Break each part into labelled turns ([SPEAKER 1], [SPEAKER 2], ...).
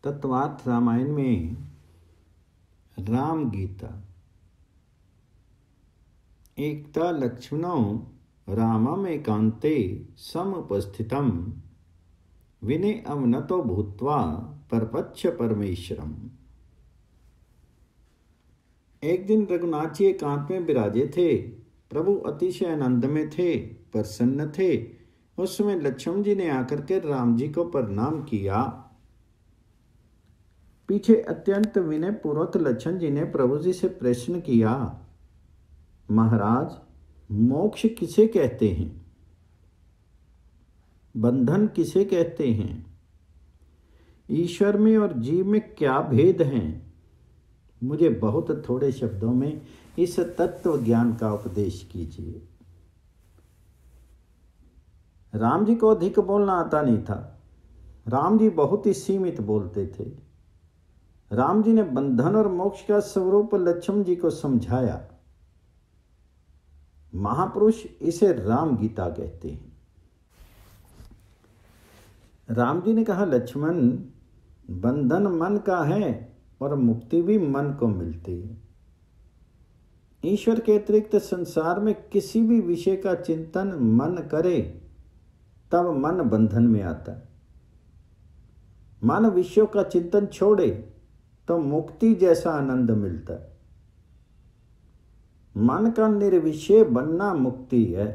[SPEAKER 1] तत्वार्थ रामायण में राम गीता। एकता लक्ष्मणौ रामम एकांते समुपस्थितम विने अवनतो भूत्वा परपच्छ परमेश्वरम। एक दिन रघुनाथ जी एकांत में विराजे थे। प्रभु अतिशय आनंद में थे, प्रसन्न थे। उस समय लक्ष्मण जी ने आकर के राम जी को प्रणाम किया। पीछे अत्यंत विनय पूर्वक लक्ष्मण जी ने प्रभु जी से प्रश्न किया, महाराज, मोक्ष किसे कहते हैं? बंधन किसे कहते हैं? ईश्वर में और जीव में क्या भेद हैं? मुझे बहुत थोड़े शब्दों में इस तत्व ज्ञान का उपदेश कीजिए। राम जी को अधिक बोलना आता नहीं था। राम जी बहुत ही सीमित बोलते थे। राम जी ने बंधन और मोक्ष का स्वरूप लक्ष्मण जी को समझाया। महापुरुष इसे राम गीता कहते हैं। राम जी ने कहा, लक्ष्मण, बंधन मन का है और मुक्ति भी मन को मिलती है। ईश्वर के अतिरिक्त संसार में किसी भी विषय का चिंतन मन करे तब मन बंधन में आता है। मन विषयों का चिंतन छोड़े तो मुक्ति जैसा आनंद मिलता है। मन का निर्विषय बनना मुक्ति है।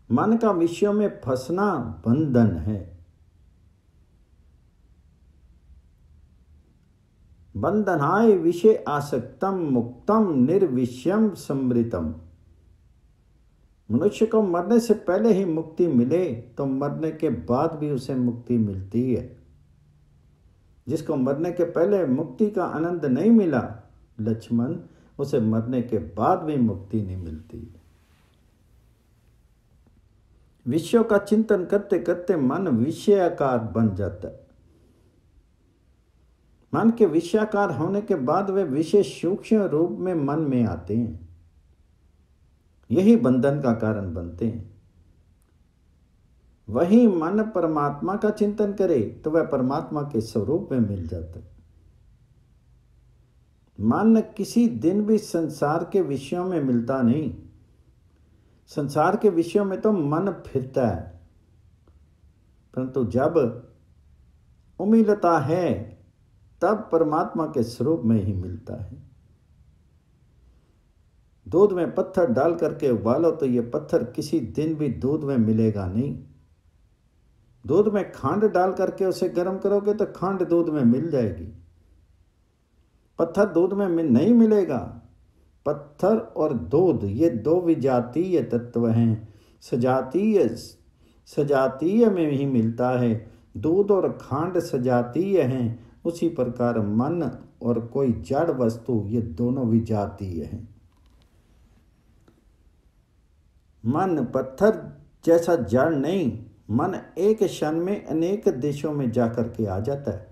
[SPEAKER 1] मन का विषयों में फंसना बंधन है। बंधनाय विषय आसक्तम मुक्तम निर्विषयम समृतम। मनुष्य को मरने से पहले ही मुक्ति मिले तो मरने के बाद भी उसे मुक्ति मिलती है। जिसको मरने के पहले मुक्ति का आनंद नहीं मिला, लक्ष्मण, उसे मरने के बाद भी मुक्ति नहीं मिलती। विषयों का चिंतन करते करते मन विषयाकार बन जाता है। मन के विषयाकार होने के बाद वे विषय सूक्ष्म रूप में मन में आते हैं। यही बंधन का कारण बनते हैं। वही मन परमात्मा का चिंतन करे तो वह परमात्मा के स्वरूप में मिल जाता है। मन किसी दिन भी संसार के विषयों में मिलता नहीं। संसार के विषयों में तो मन फिरता है, परंतु जब उमिलता है तब परमात्मा के स्वरूप में ही मिलता है। दूध में पत्थर डाल करके उबालो तो ये पत्थर किसी दिन भी दूध में मिलेगा नहीं। दूध में खांड डाल करके उसे गर्म करोगे तो खांड दूध में मिल जाएगी। पत्थर दूध में नहीं मिलेगा। पत्थर और दूध ये दो विजातीय तत्व हैं। सजातीय में ही मिलता है। दूध और खांड सजातीय हैं। उसी प्रकार मन और कोई जड़ वस्तु ये दोनों विजातीय हैं। मन पत्थर जैसा जड़ नहीं। मन एक क्षण में अनेक देशों में जाकर के आ जाता है।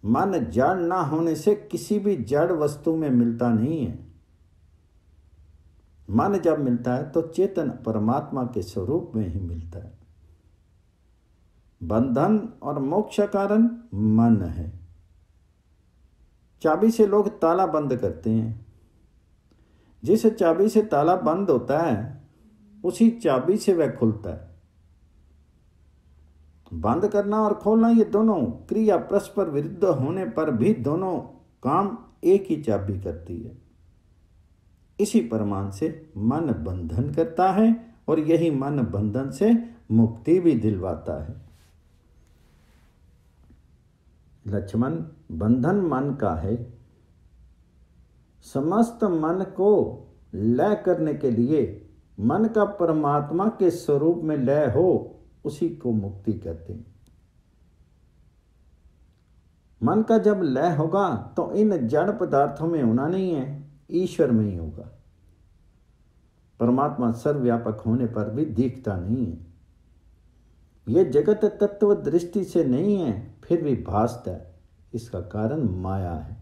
[SPEAKER 1] मन जड़ ना होने से किसी भी जड़ वस्तु में मिलता नहीं है। मन जब मिलता है तो चेतन परमात्मा के स्वरूप में ही मिलता है। बंधन और मोक्ष का कारण मन है। चाबी से लोग ताला बंद करते हैं। जिस चाबी से ताला बंद होता है उसी चाबी से वह खुलता है। बंद करना और खोलना ये दोनों क्रिया परस्पर विरुद्ध होने पर भी दोनों काम एक ही चाबी करती है। इसी प्रमाण से मन बंधन करता है और यही मन बंधन से मुक्ति भी दिलवाता है। लक्ष्मण, बंधन मन का है। समस्त मन को लय करने के लिए मन का परमात्मा के स्वरूप में लय हो, उसी को मुक्ति कहते हैं। मन का जब लय होगा तो इन जड़ पदार्थों में होना नहीं है, ईश्वर में ही होगा। परमात्मा सर्वव्यापक होने पर भी दिखता नहीं है। यह जगत तत्व दृष्टि से नहीं है, फिर भी भासता है। इसका कारण माया है।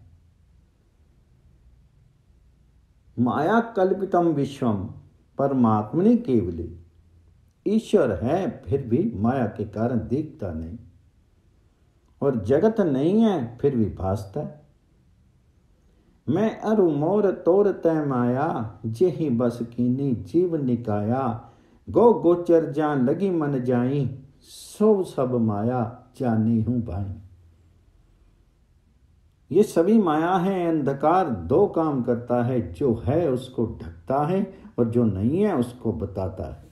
[SPEAKER 1] माया कल्पितम विश्वम परमात्मनि केवली। ईश्वर है फिर भी माया के कारण दिखता नहीं। और जगत नहीं है फिर भी भासता है। मैं अरु मोर तोर तय माया, जेहि बस कीनी जीव निकाया। गो गोचर जान लगी मन जाई, सो सब माया जानी हूं भाई। ये सभी माया है। अंधकार दो काम करता है, जो है उसको ढकता है और जो नहीं है उसको बताता है।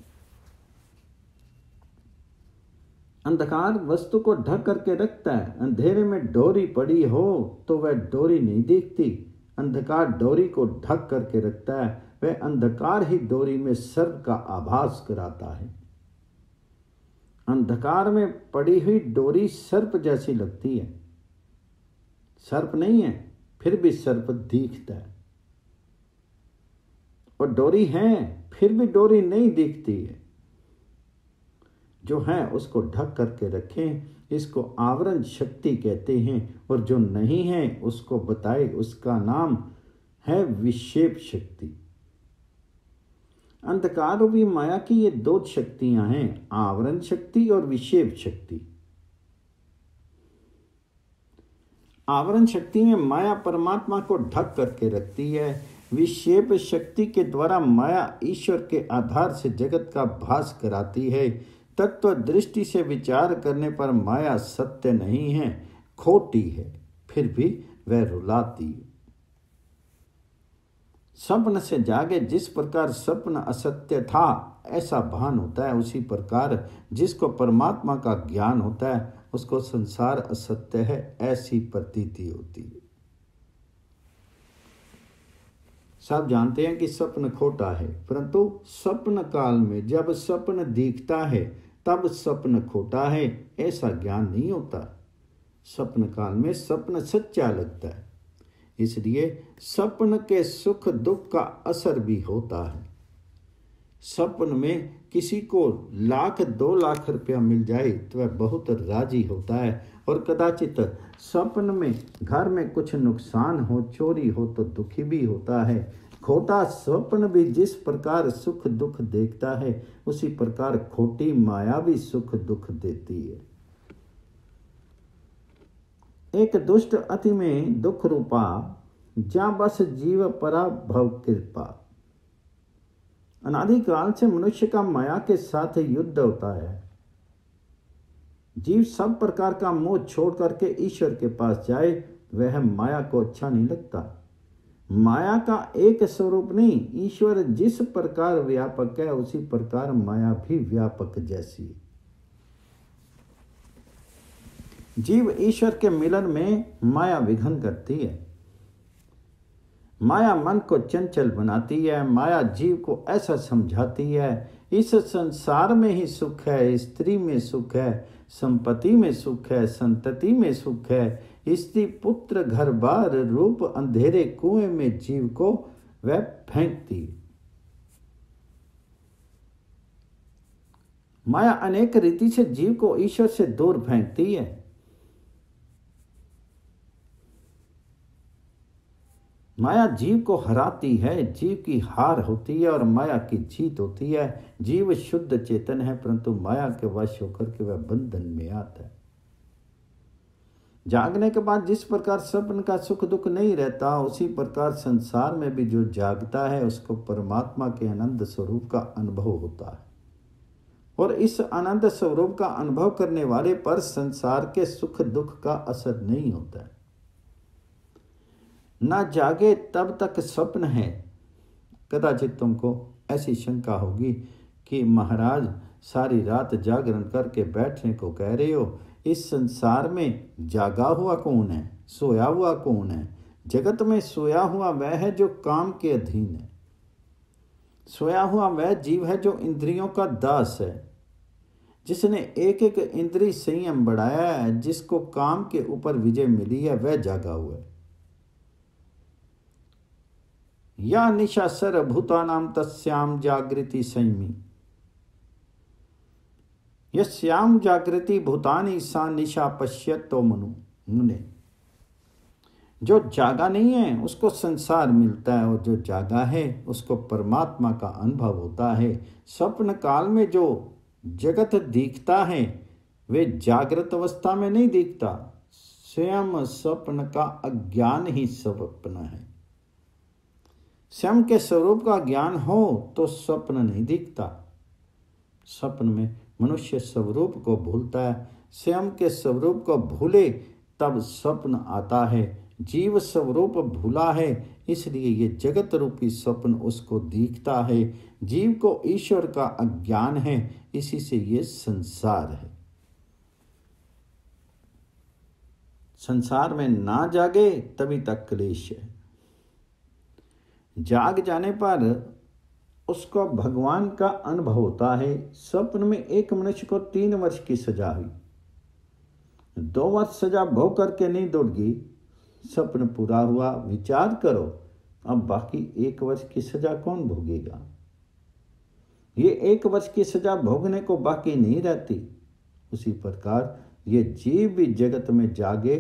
[SPEAKER 1] अंधकार वस्तु को ढक करके रखता है। अंधेरे में डोरी पड़ी हो तो वह डोरी नहीं दिखती। अंधकार डोरी को ढक करके रखता है। वह अंधकार ही डोरी में सर्प का आभास कराता है। अंधकार में पड़ी हुई डोरी सर्प जैसी लगती है। सर्प नहीं है फिर भी सर्प दिखता है, और डोरी है फिर भी डोरी नहीं दिखती है। जो है उसको ढक करके रखें, इसको आवरण शक्ति कहते हैं। और जो नहीं है उसको बताए, उसका नाम है विक्षेप शक्ति। अंधकार रूपी माया की ये दो शक्तियां हैं, आवरण शक्ति और विक्षेप शक्ति। आवरण शक्ति में माया परमात्मा को ढक करके रखती है। विक्षेप शक्ति के द्वारा माया ईश्वर के आधार से जगत का भास कराती है। तत्व दृष्टि से विचार करने पर माया सत्य नहीं है, खोटी है, फिर भी वह रुलाती है। स्वप्न से जागे जिस प्रकार स्वप्न असत्य था ऐसा भान होता है, उसी प्रकार जिसको परमात्मा का ज्ञान होता है उसको संसार असत्य है ऐसी प्रतीति होती है। सब जानते हैं कि स्वप्न खोटा है, परंतु स्वप्न काल में जब स्वप्न दिखता है तब स्वप्न खोटा है ऐसा ज्ञान नहीं होता। स्वप्न काल में स्वप्न सच्चा लगता है, इसलिए स्वप्न के सुख दुख का असर भी होता है। स्वप्न में किसी को 1,00,000 2,00,000 रुपया मिल जाए तो वह बहुत राजी होता है, और कदाचित स्वप्न में घर में कुछ नुकसान हो, चोरी हो तो दुखी भी होता है। खोटा स्वप्न भी जिस प्रकार सुख दुख देखता है उसी प्रकार खोटी माया भी सुख दुख देती है। एक दुष्ट अति में दुख रूपा, जा बस जीव परा भव कृपा। अनादिकाल से मनुष्य का माया के साथ युद्ध होता है। जीव सब प्रकार का मोह छोड़ करके ईश्वर के पास जाए, वह माया को अच्छा नहीं लगता। माया का एक स्वरूप नहीं, ईश्वर जिस प्रकार व्यापक है उसी प्रकार माया भी व्यापक जैसी है। जीव ईश्वर के मिलन में माया विघ्न करती है। माया मन को चंचल बनाती है। माया जीव को ऐसा समझाती है इस संसार में ही सुख है, स्त्री में सुख है, संपत्ति में सुख है, संतति में सुख है। स्त्री पुत्र घर बार रूप अंधेरे कुएं में जीव को वह फेंकती। माया अनेक रीति से जीव को ईश्वर से दूर फेंकती है। माया जीव को हराती है, जीव की हार होती है और माया की जीत होती है। जीव शुद्ध चेतन है, परंतु माया के वश होकर के वह बंधन में आता है। जागने के बाद जिस प्रकार स्वप्न का सुख दुख नहीं रहता, उसी प्रकार संसार में भी जो जागता है उसको परमात्मा के आनंद स्वरूप का अनुभव होता है। और इस आनंद स्वरूप का अनुभव करने वाले पर संसार के सुख दुख का असर नहीं होता है। ना जागे तब तक स्वप्न है। कदाचित तुमको ऐसी शंका होगी कि महाराज सारी रात जागरण करके बैठने को कह रहे हो, इस संसार में जागा हुआ कौन है, सोया हुआ कौन है? जगत में सोया हुआ वह है जो काम के अधीन है। सोया हुआ वह जीव है जो इंद्रियों का दास है, जिसने एक एक इंद्रिय संयम बढ़ाया है, जिसको काम के ऊपर विजय मिली है, वह जागा हुआ है। या निशा सर्वभूतानां तस्याम जागृति संयमी, यस्याम जागृति भूतानि सा निशा पश्यतो मनु मुने। जो जागा नहीं है उसको संसार मिलता है, और जो जागा है उसको परमात्मा का अनुभव होता है। स्वप्न काल में जो जगत दिखता है वे जागृत अवस्था में नहीं दिखता। स्वयं स्वप्न का अज्ञान ही स्वप्न है। स्वयं के स्वरूप का ज्ञान हो तो स्वप्न नहीं दिखता। स्वप्न में मनुष्य स्वरूप को भूलता है, स्वयं के स्वरूप को भूले तब स्वप्न आता है। जीव स्वरूप भूला है, इसलिए ये जगत रूपी स्वप्न उसको दिखता है। जीव को ईश्वर का अज्ञान है, इसी से ये संसार है। संसार में ना जागे तभी तक क्लेश है। जाग जाने पर उसको भगवान का अनुभव होता है। स्वप्न में एक मनुष्य को 3 वर्ष की सजा हुई। 2 वर्ष सजा भोग करके नींद उड़ गई, स्वप्न पूरा हुआ। विचार करो, अब बाकी 1 वर्ष की सजा कौन भोगेगा? ये 1 वर्ष की सजा भोगने को बाकी नहीं रहती। उसी प्रकार ये जीव भी जगत में जागे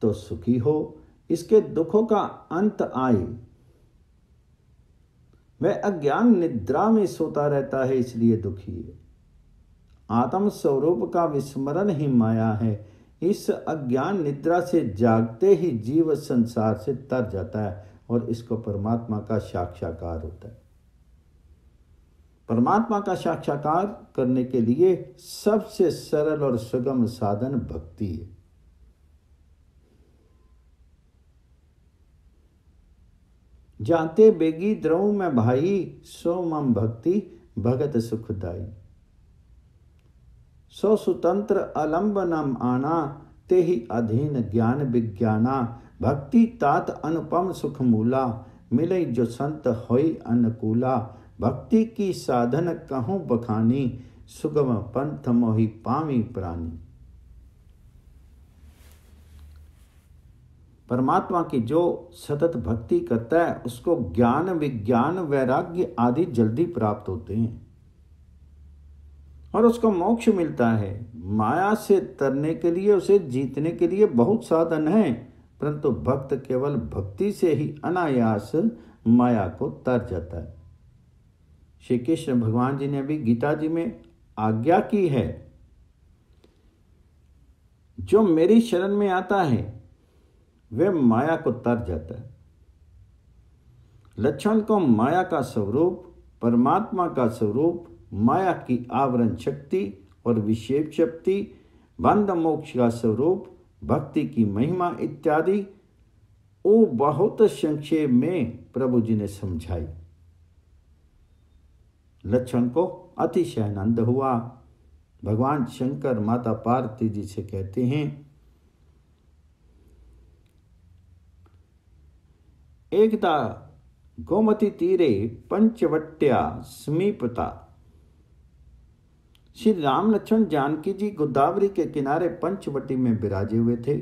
[SPEAKER 1] तो सुखी हो, इसके दुखों का अंत आए। वह अज्ञान निद्रा में सोता रहता है, इसलिए दुखी है। आत्म स्वरूप का विस्मरण ही माया है। इस अज्ञान निद्रा से जागते ही जीव संसार से तर जाता है और इसको परमात्मा का साक्षात्कार होता है। परमात्मा का साक्षात्कार करने के लिए सबसे सरल और सुगम साधन भक्ति है। जाते बेगी द्रऊ में भाई, सो मम भक्ति भगत सुखदाई। सो स्वतंत्र अलंबनम आना, ते ही अधीन ज्ञान विज्ञाना। भक्ति तात अनुपम सुख मूला, मिले जो संत होई अनुकूला। भक्ति की साधन कहूँ बखानी, सुगम पंथ मोहि पावी प्राणी। परमात्मा की जो सतत भक्ति करता है उसको ज्ञान विज्ञान वैराग्य आदि जल्दी प्राप्त होते हैं और उसको मोक्ष मिलता है। माया से तरने के लिए, उसे जीतने के लिए बहुत साधन हैं, परंतु भक्त केवल भक्ति से ही अनायास माया को तर जाता है। श्री कृष्ण भगवान जी ने भी गीता जी में आज्ञा की है, जो मेरी शरण में आता है वह माया को तर जाता है। लक्ष्मण को माया का स्वरूप, परमात्मा का स्वरूप, माया की आवरण शक्ति और विशेष शक्ति, बंध मोक्ष का स्वरूप, भक्ति की महिमा इत्यादि वो बहुत संक्षेप में प्रभु जी ने समझाई। लक्ष्मण को अतिशय आनंद हुआ। भगवान शंकर माता पार्वती जी से कहते हैं, एकदा गोमती तीरे पंचवट्या समीपता। श्री राम लक्ष्मण जानकी जी गोदावरी के किनारे पंचवटी में विराजे हुए थे।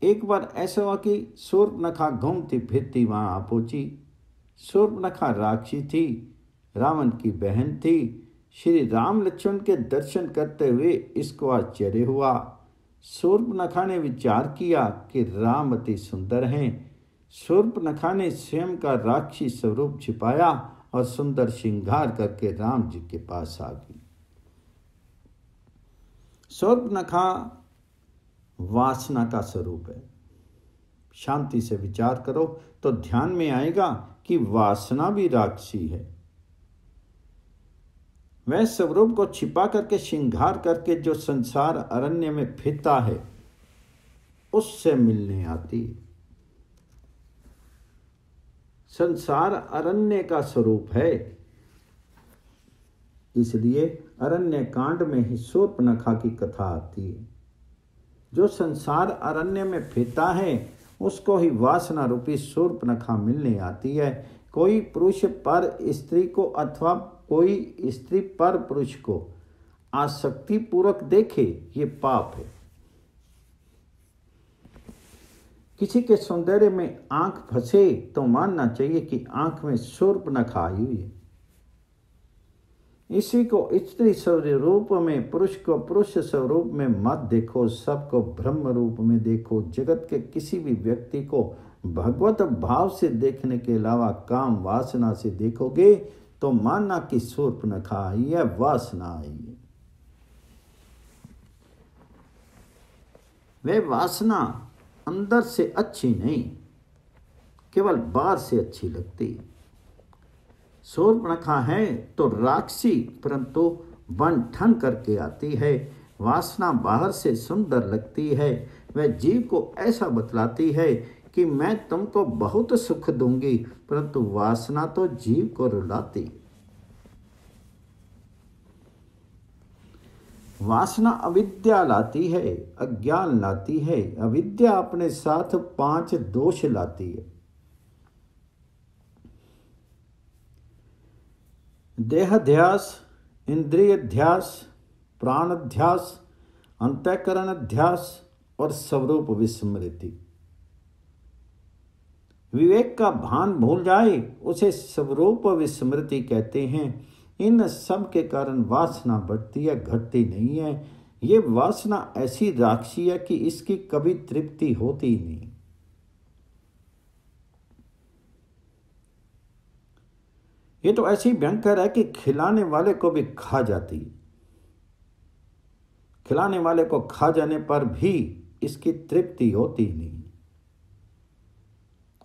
[SPEAKER 1] एक बार ऐसा हुआ कि शूर्पणखा घूमती फिरती वहां आ पहुंची। शूर्पणखा राक्षसी थी, रावण की बहन थी। श्री राम लक्ष्मण के दर्शन करते हुए इसको आश्चर्य हुआ। शूर्पणखा ने विचार किया कि राम अति सुंदर हैं। शूर्पणखा ने स्वयं का राक्षसी स्वरूप छिपाया और सुंदर श्रृंगार करके राम जी के पास आ गई। शूर्पणखा वासना का स्वरूप है। शांति से विचार करो तो ध्यान में आएगा कि वासना भी राक्षसी है। वह स्वरूप को छिपा करके श्रृंगार करके जो संसार अरण्य में फिरता है उससे मिलने आती है। संसार अरण्य का स्वरूप है, इसलिए अरण्य कांड में ही शूर्पणखा की कथा आती है। जो संसार अरण्य में फिरता है उसको ही वासना रूपी शूर्पणखा मिलने आती है। कोई पुरुष पर स्त्री को अथवा कोई स्त्री पर पुरुष को आसक्ति पूर्वक देखे, ये पाप है। किसी के सौंदर्य में आंख फंसे तो मानना चाहिए कि आंख में शूर्पणखा आई हुई है। इसी को स्त्री स्वरूप में, पुरुष को पुरुष स्वरूप में मत देखो, सबको ब्रह्म रूप में देखो। जगत के किसी भी व्यक्ति को भगवत भाव से देखने के अलावा काम वासना से देखोगे तो मानना कि शूर्पणखा आई है, वासना आई है। वह वासना अंदर से अच्छी नहीं, केवल बाहर से अच्छी लगती। शूर्पणखा है तो राक्षसी, परंतु बन ठन करके आती है। वासना बाहर से सुंदर लगती है। वह जीव को ऐसा बतलाती है कि मैं तुमको बहुत सुख दूंगी, परंतु वासना तो जीव को रुलाती। वासना अविद्या लाती है, अज्ञान लाती है। अविद्या अपने साथ 5 दोष लाती है। देहाध्यास, इंद्रियध्यास, प्राणाध्यास, अंतःकरण अध्यास और स्वरूप विस्मृति। विवेक का भान भूल जाए उसे स्वरूप विस्मृति कहते हैं। इन सब के कारण वासना बढ़ती है, घटती नहीं है। ये वासना ऐसी राक्षसी है कि इसकी कभी तृप्ति होती ही नहीं। ये तो ऐसी भयंकर है कि खिलाने वाले को भी खा जाती है। खिलाने वाले को खा जाने पर भी इसकी तृप्ति होती नहीं।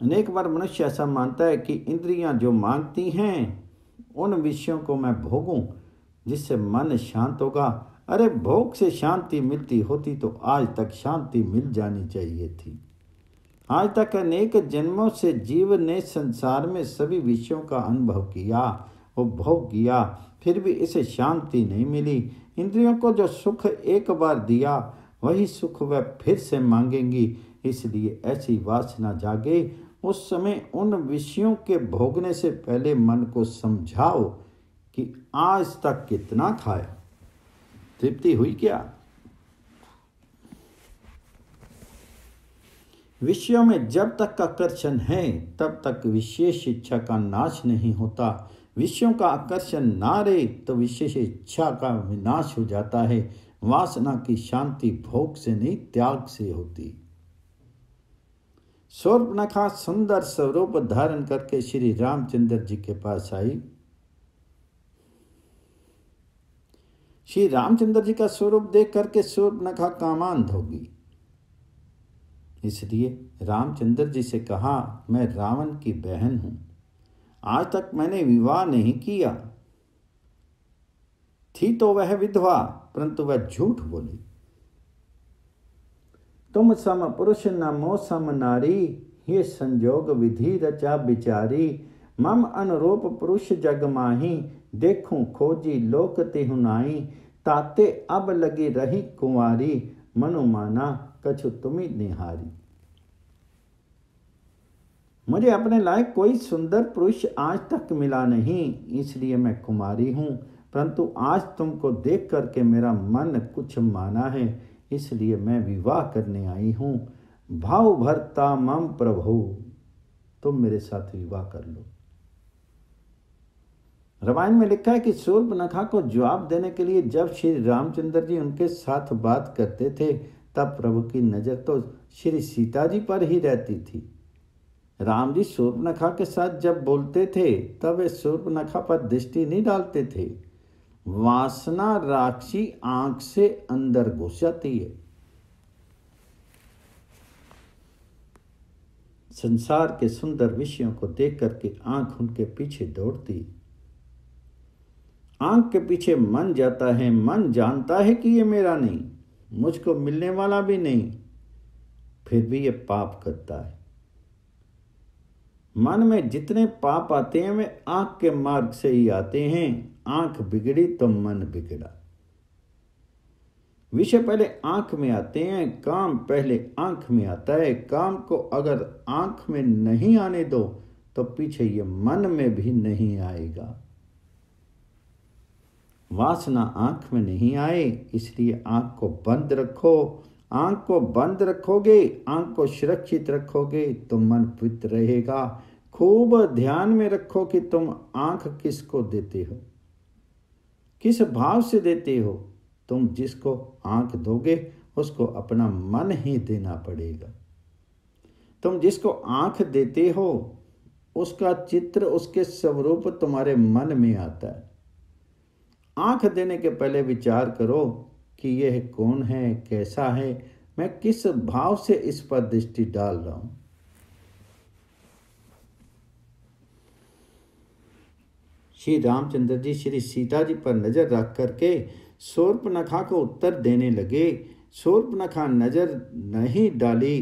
[SPEAKER 1] अनेक बार मनुष्य ऐसा मानता है कि इंद्रियां जो मांगती हैं उन विषयों को मैं भोगूं जिससे मन शांत होगा। अरे भोग से शांति मिलती होती तो आज तक शांति मिल जानी चाहिए थी। आज तक अनेक जन्मों से जीव ने संसार में सभी विषयों का अनुभव किया, उपभोग किया, फिर भी इसे शांति नहीं मिली। इंद्रियों को जो सुख एक बार दिया वही सुख वह फिर से मांगेंगी। इसलिए ऐसी वासना जागे उस समय उन विषयों के भोगने से पहले मन को समझाओ कि आज तक कितना खाया, तृप्ति हुई क्या। विषयों में जब तक आकर्षण है तब तक विशेष इच्छा का नाश नहीं होता। विषयों का आकर्षण ना रहे तो विशेष इच्छा का विनाश हो जाता है। वासना की शांति भोग से नहीं, त्याग से होती। शूर्पणखा सुंदर स्वरूप धारण करके श्री रामचंद्र जी के पास आई। श्री रामचंद्र जी का स्वरूप देख करके शूर्पणखा कामांध होगी। इसलिए रामचंद्र जी से कहा, मैं रावण की बहन हूं, आज तक मैंने विवाह नहीं किया। थी तो वह विधवा, परंतु वह झूठ बोली। तुम सम पुरुष न मो सम नारी, ये संजोग विधि रचा बिचारी। मम अनुरूप पुरुष जग माही, देखूं खोजी लोक तिहु नाई। ताते अब लगी रही कुंवारी, मनु माना कछु तुम्ही निहारी। मुझे अपने लायक कोई सुंदर पुरुष आज तक मिला नहीं, इसलिए मैं कुमारी हूं। परंतु आज तुमको देख करके मेरा मन कुछ माना है, इसलिए मैं विवाह करने आई हूं। भाव भरता मम प्रभु, तुम मेरे साथ विवाह कर लो। रामायण में लिखा है कि शूर्पणखा को जवाब देने के लिए जब श्री रामचंद्र जी उनके साथ बात करते थे तब प्रभु की नजर तो श्री सीता जी पर ही रहती थी। राम जी शूर्पणखा के साथ जब बोलते थे तब वे शूर्पणखा पर दृष्टि नहीं डालते थे। वासना राक्षसी आंख से अंदर घुस जाती है। संसार के सुंदर विषयों को देख करके आंख उनके पीछे दौड़ती। आंख के पीछे मन जाता है। मन जानता है कि ये मेरा नहीं, मुझको मिलने वाला भी नहीं, फिर भी ये पाप करता है। मन में जितने पाप आते हैं वे आंख के मार्ग से ही आते हैं। आंख बिगड़ी तो मन बिगड़ा। विषय पहले आंख में आते हैं, काम पहले आंख में आता है। काम को अगर आंख में नहीं आने दो तो पीछे ये मन में भी नहीं आएगा। वासना आंख में नहीं आए, इसलिए आंख को बंद रखो। आंख को बंद रखोगे, आंख को सुरक्षित रखोगे तो मन पवित्र रहेगा। खूब ध्यान में रखो कि तुम आंख किसको देते हो, किस भाव से देते हो। तुम जिसको आंख दोगे उसको अपना मन ही देना पड़ेगा। तुम जिसको आंख देते हो उसका चित्र, उसके स्वरूप तुम्हारे मन में आता है। आंख देने के पहले विचार करो कि यह कौन है, कैसा है, मैं किस भाव से इस पर दृष्टि डाल रहा हूं। श्री रामचंद्र जी श्री सीता जी पर नजर रख करके शूर्पणखा को उत्तर देने लगे। शूर्पणखा नजर नहीं डाली।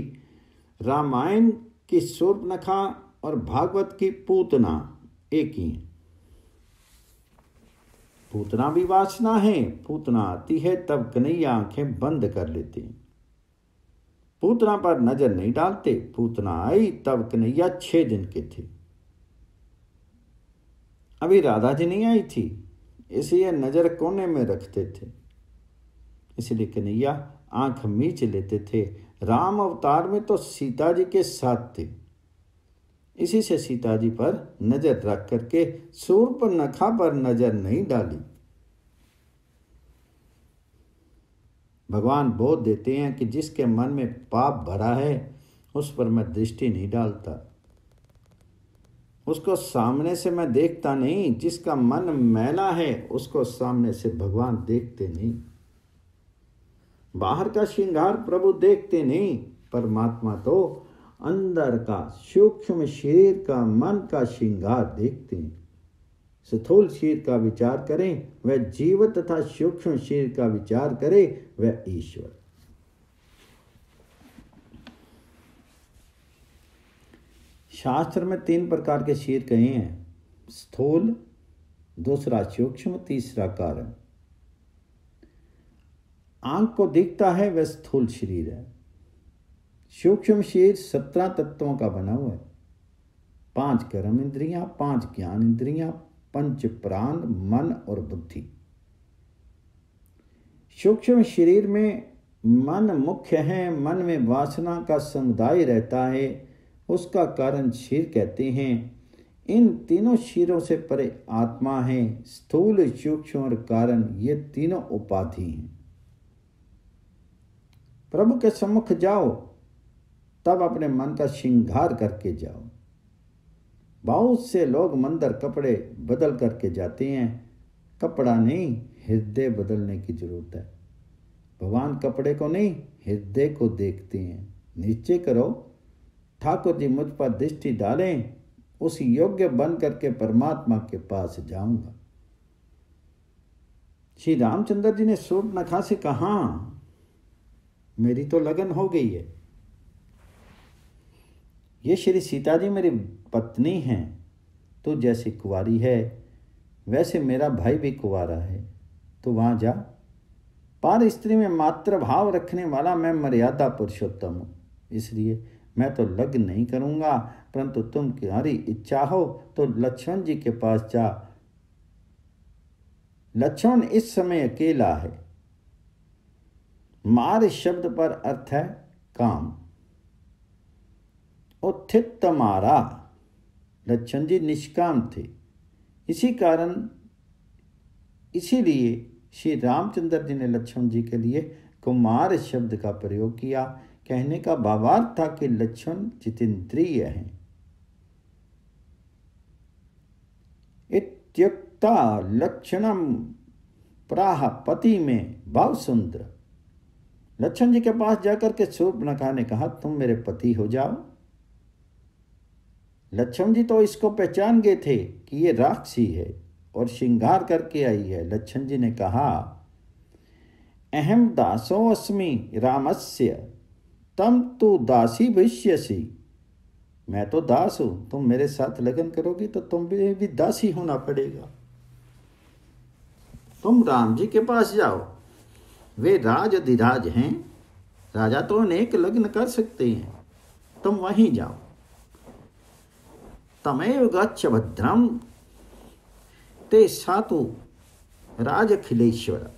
[SPEAKER 1] रामायण की शूर्पणखा और भागवत की पूतना एक ही है। पूतना भी वासना है। पूतना आती है तब कन्हैया आंखें बंद कर लेते हैं। पूतना पर नजर नहीं डालते। पूतना आई तब कन्हैया 6 दिन के थे। अभी राधा जी नहीं आई थी, इसलिए नजर कोने में रखते थे। इसलिए कन्हैया आंख मीच लेते थे। राम अवतार में तो सीता जी के साथ थे, इसी से सीता जी पर नजर रख करके शूर्पणखा पर नजर नहीं डाली। भगवान बोध देते हैं कि जिसके मन में पाप भरा है उस पर मैं दृष्टि नहीं डालता। उसको सामने से मैं देखता नहीं। जिसका मन मैला है उसको सामने से भगवान देखते नहीं। बाहर का श्रृंगार प्रभु देखते नहीं। परमात्मा तो अंदर का सूक्ष्म शरीर का मन का श्रृंगार देखते हैं। स्थूल शरीर का विचार करें वह जीव तथा सूक्ष्म शरीर का विचार करे वह ईश्वर। शास्त्र में 3 प्रकार के शरीर कहे हैं। स्थूल, दूसरा सूक्ष्म, तीसरा कारण। आंख को दिखता है वह स्थूल शरीर है। सूक्ष्म शरीर 17 तत्वों का बना हुआ है। 5 कर्म इंद्रियां, 5 ज्ञान इंद्रियां, 5 प्राण, मन और बुद्धि। सूक्ष्म शरीर में मन मुख्य है। मन में वासना का समुदाय रहता है, उसका कारण शरीर कहते हैं। इन तीनों शरीरों से परे आत्मा है। स्थूल, सूक्ष्म और कारण ये तीनों उपाधि हैं। प्रभु के सम्मुख जाओ तब अपने मन का श्रृंगार करके जाओ। बहुत से लोग मंदिर कपड़े बदल करके जाते हैं। कपड़ा नहीं, हृदय बदलने की जरूरत है। भगवान कपड़े को नहीं, हृदय को देखते हैं। निश्चय करो ठाकुर जी मुझ पर दृष्टि डालें, उस योग्य बन करके परमात्मा के पास जाऊंगा। श्री रामचंद्र जी ने शूर्पणखा से कहा मेरी तो लगन हो गई है। ये श्री सीता जी मेरी पत्नी हैं। तो जैसी कुंवारी है वैसे मेरा भाई भी कुंवारा है, तो वहां जा। पर स्त्री में मात्र भाव रखने वाला मैं मर्यादा पुरुषोत्तम हूं, इसलिए मैं तो लग्न नहीं करूंगा। परंतु तुम तुम्हारी इच्छा हो तो लक्ष्मण जी के पास जा। लक्ष्मण इस समय अकेला है। मार शब्द पर अर्थ है काम। उत्थित मारा, लक्ष्मण जी निष्काम थे। इसीलिए श्री रामचंद्र जी ने लक्ष्मण जी के लिए कुमार शब्द का प्रयोग किया। कहने का भावार्थ था कि लक्ष्मण जितेंद्रिय हैं। इत्युक्ता लक्षणम प्राह पति में भाव सुंदर। लक्ष्मण जी के पास जाकर के शूर्पणखा ने कहा तुम मेरे पति हो जाओ। लक्ष्मण जी तो इसको पहचान गए थे कि ये राक्षसी है और श्रृंगार करके आई है। लक्ष्मण जी ने कहा अहम दासो अस्मि रामस्य तम तू दासी भविष्यसि। मैं तो दास हूं, तुम मेरे साथ लगन करोगी तो तुम भी दासी होना पड़ेगा। तुम राम जी के पास जाओ, वे राज अधिराज हैं। राजा तो अनेक लग्न कर सकते हैं, तुम वहीं जाओ। तमेव गच्छ भद्रम ते सातु राज अखिलेश्वर।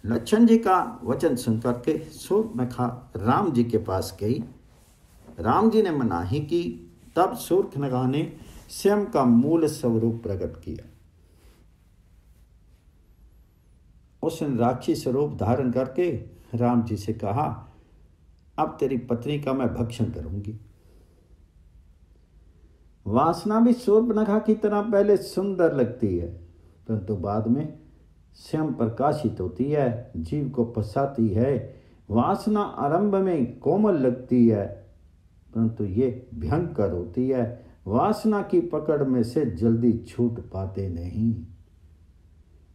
[SPEAKER 1] लक्ष्मण जी का वचन सुनकर के शूर्पणखा राम जी के पास गई। राम जी ने मनाही की। तब शूर्पणखा ने स्वयं का मूल स्वरूप प्रकट किया। उसने राक्षसी स्वरूप धारण करके राम जी से कहा अब तेरी पत्नी का मैं भक्षण करूंगी। वासना भी शूर्पणखा की तरह पहले सुंदर लगती है, परंतु बाद में स्वयं प्रकाशित होती है, जीव को फंसाती है। वासना आरंभ में कोमल लगती है, परंतु ये भयंकर होती है। वासना की पकड़ में से जल्दी छूट पाते नहीं।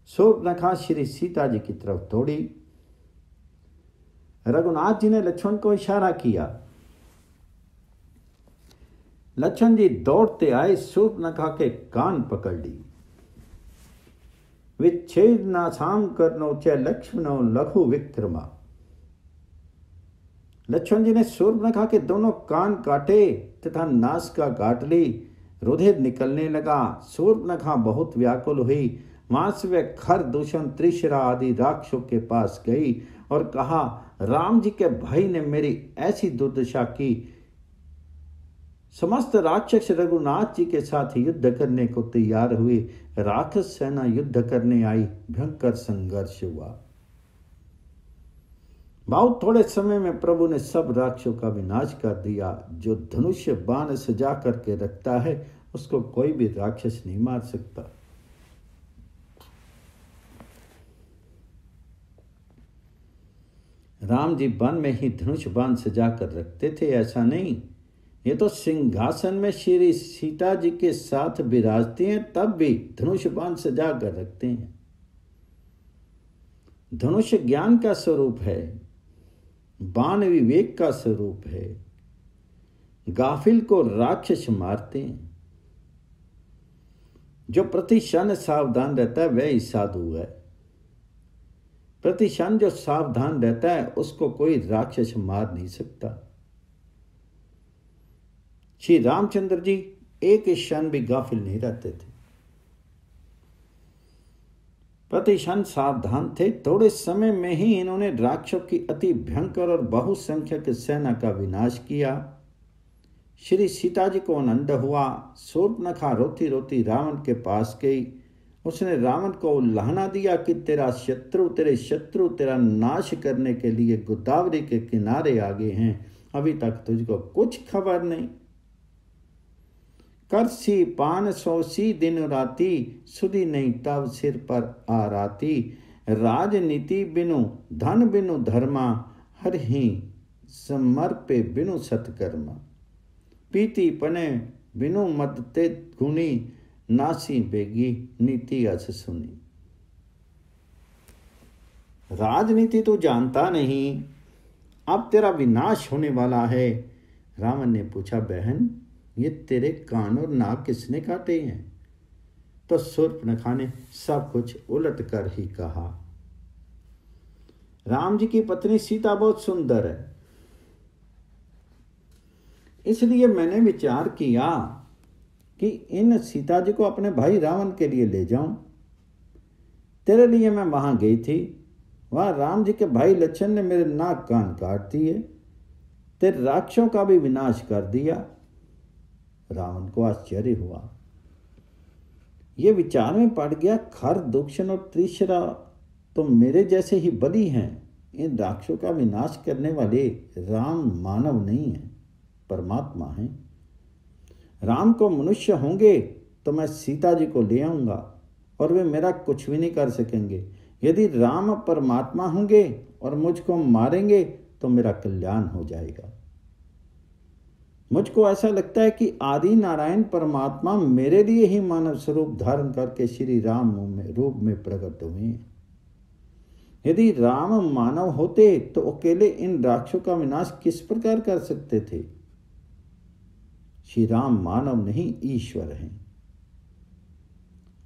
[SPEAKER 1] शूर्पणखा श्री सीता जी की तरफ दौड़ी। रघुनाथ जी ने लक्ष्मण को इशारा किया। लक्ष्मण जी दौड़ते आए, शूर्पणखा के कान पकड़ ली। विच्छेद नासाम करनो च लक्ष्मणो लघु विक्रमा। लक्ष्मण जी ने शूर्पणखा के दोनों कान काटे तथा नासिका काट ली। रुधिर निकलने लगा। शूर्पणखा बहुत व्याकुल हुई। वहां से वह खर, दूषण, त्रिशरा आदि राक्षसों के पास गई और कहा, राम जी के भाई ने मेरी ऐसी दुर्दशा की। समस्त राक्षस रघुनाथ जी के साथ युद्ध करने को तैयार हुए। राक्षस सेना युद्ध करने आई। भयंकर संघर्ष हुआ। बहुत थोड़े समय में प्रभु ने सब राक्षसों का विनाश कर दिया। जो धनुष बाण सजा करके रखता है उसको कोई भी राक्षस नहीं मार सकता। राम जी वन में ही धनुष बाण सजा कर रखते थे, ऐसा नहीं। ये तो सिंहासन में श्री सीता जी के साथ विराजते हैं, तब भी धनुष बाण सजा कर रखते हैं। धनुष ज्ञान का स्वरूप है, बाण विवेक का स्वरूप है। गाफिल को राक्षस मारते हैं। जो प्रति क्षण सावधान रहता है वह ही साधु है। प्रति क्षण जो सावधान रहता है उसको कोई राक्षस मार नहीं सकता। श्री रामचंद्र जी एक क्षण भी गाफिल नहीं रहते थे। प्रति क्षण सावधान थे। थोड़े समय में ही इन्होंने राक्षसों की अति भयंकर और बहुसंख्यक सेना का विनाश किया। श्री सीता जी को आनंद हुआ। शूर्पणखा रोती रोती रावण के पास गई। उसने रावण को उल्लाहना दिया कि तेरे शत्रु तेरा नाश करने के लिए गोदावरी के किनारे आ गए हैं, अभी तक तुझको कुछ खबर नहीं। करसी पान सोसी दिन राती, सुधी नहीं तब सिर पर आराती। राजनीति बिनु धन बिनु धर्मा, हर ही समर्पे बिनु सत्कर्मा। पीति पने बिनु मद ते गुणी, नासी बेगी नीति अस सुनी। राजनीति तो जानता नहीं, अब तेरा विनाश होने वाला है। रावण ने पूछा, बहन ये तेरे कान और नाक किसने काटे हैं? तो शूर्पणखा ने सब कुछ उलट कर ही कहा। राम जी की पत्नी सीता बहुत सुंदर है, इसलिए मैंने विचार किया कि इन सीता जी को अपने भाई रावण के लिए ले जाऊं। तेरे लिए मैं वहां गई थी। वहां राम जी के भाई लक्ष्मण ने मेरे नाक कान काट दिए, तेरे राक्षसों का भी विनाश कर दिया। रावण को आश्चर्य हुआ। यह विचार में पड़ गया, खर, दूषण और त्रिशरा तो मेरे जैसे ही बलि हैं। इन राक्षसों का विनाश करने वाले राम मानव नहीं है, परमात्मा है। राम को मनुष्य होंगे तो मैं सीता जी को ले आऊंगा और वे मेरा कुछ भी नहीं कर सकेंगे। यदि राम परमात्मा होंगे और मुझको मारेंगे तो मेरा कल्याण हो जाएगा। मुझको ऐसा लगता है कि आदि नारायण परमात्मा मेरे लिए ही मानव स्वरूप धारण करके श्री राम रूप में प्रकट हुए। यदि राम मानव होते तो अकेले इन राक्षसों का विनाश किस प्रकार कर सकते थे? श्री राम मानव नहीं, ईश्वर हैं।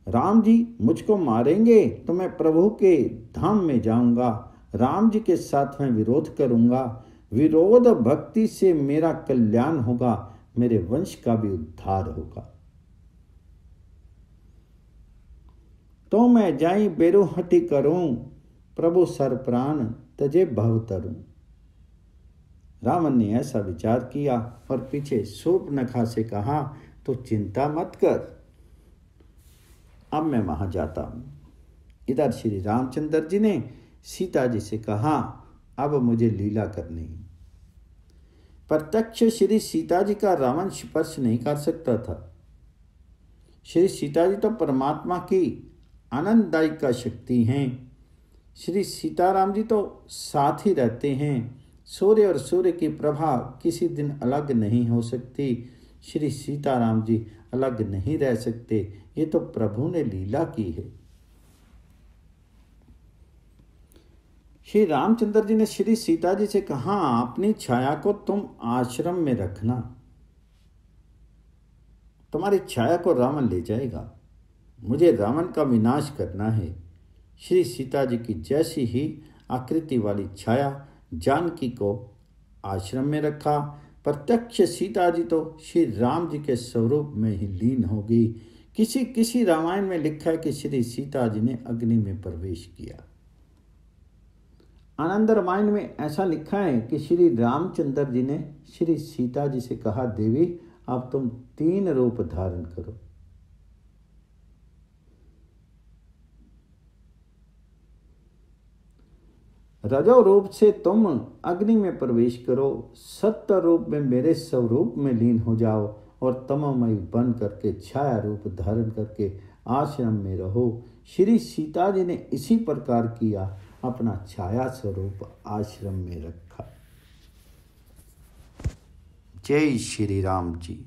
[SPEAKER 1] राम जी मुझको मारेंगे तो मैं प्रभु के धाम में जाऊंगा। राम जी के साथ मैं विरोध करूंगा। विरोध भक्ति से मेरा कल्याण होगा, मेरे वंश का भी उद्धार होगा। तो मैं जाई बेरुहटी करूं, प्रभु सर प्राण तजे भव तरूं। रावण ने ऐसा विचार किया और पीछे शूर्पणखा से कहा, तो चिंता मत कर, अब मैं वहां जाता हूं। इधर श्री रामचंद्र जी ने सीता जी से कहा, अब मुझे लीला करनी। प्रत्यक्ष श्री सीता जी का रावण स्पर्श नहीं कर सकता था। श्री सीता जी तो परमात्मा की आनंददायिका शक्ति हैं। श्री सीताराम जी तो साथ ही रहते हैं। सूर्य और सूर्य की प्रभा किसी दिन अलग नहीं हो सकती। श्री सीताराम जी अलग नहीं रह सकते। ये तो प्रभु ने लीला की है। श्री रामचंद्र जी ने श्री सीता जी से कहा, अपनी छाया को तुम आश्रम में रखना, तुम्हारी छाया को रावण ले जाएगा। मुझे रावण का विनाश करना है। श्री सीता जी की जैसी ही आकृति वाली छाया जानकी को आश्रम में रखा। प्रत्यक्ष सीता जी तो श्री राम जी के स्वरूप में ही लीन हो गई। किसी रामायण में लिखा है कि श्री सीता जी ने अग्नि में प्रवेश किया। आनंद रामायण में ऐसा लिखा है कि श्री रामचंद्र जी ने श्री सीता जी से कहा, देवी अब तुम 3 रूप धारण करो। रजो रूप से तुम अग्नि में प्रवेश करो, सत्य रूप में मेरे स्वरूप में लीन हो जाओ और तमोमय बन करके छाया रूप धारण करके आश्रम में रहो। श्री सीता जी ने इसी प्रकार किया, अपना छाया स्वरूप आश्रम में रखा। जय श्री राम जी।